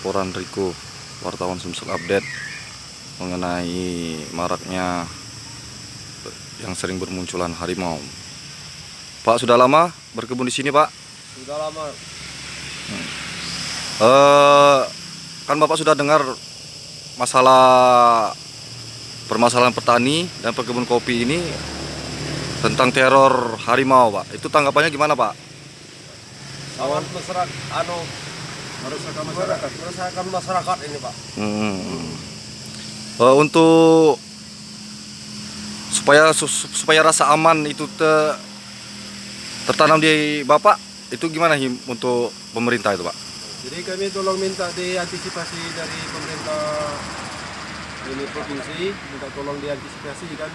laporan Riko, wartawan Sumsel Update, mengenai maraknya yang sering bermunculan harimau. Pak, sudah lama berkebun di sini, Pak? Sudah lama. Kan Bapak sudah dengar masalah permasalahan petani dan perkebun kopi ini tentang teror harimau, Pak. Itu tanggapannya gimana, Pak? Sangat meresahkan masyarakat ini, Pak. Untuk supaya rasa aman itu tertanam di Bapak, itu gimana untuk pemerintah itu, Pak? Jadi kami tolong minta diantisipasi dari pemerintah ini provinsi, minta tolong diantisipasi kan.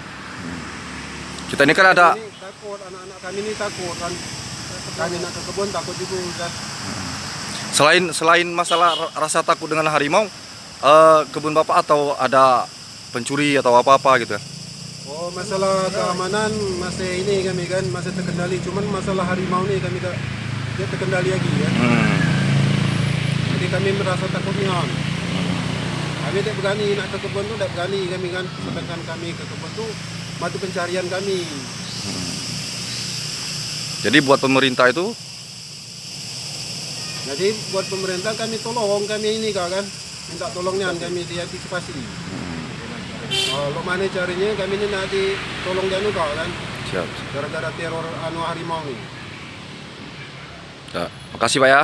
Kita ini kan ada Ini takut, anak-anak kami ini takut kan. Kami nak ke kebun takut juga kan. selain masalah rasa takut dengan harimau, kebun Bapak atau ada pencuri atau apa-apa gitu ya? Oh, masalah keamanan masih ini kami kan masih terkendali, cuman masalah harimau nih kami tak dia terkendali lagi ya. Jadi kami merasa takutnya. Kami tidak berani nak ke kebun tu, tidak berani kami kan. Sedangkan kami ke kebun tu mata pencarian kami. Jadi buat pemerintah itu, Jadi buat pemerintah kami tolong kami ini kan, minta tolongnya kami diantisipasi. Kalau mana caranya kami ini nak ditolong dia kan, siap. gara-gara teror harimau ni. Ya, makasih Pak ya.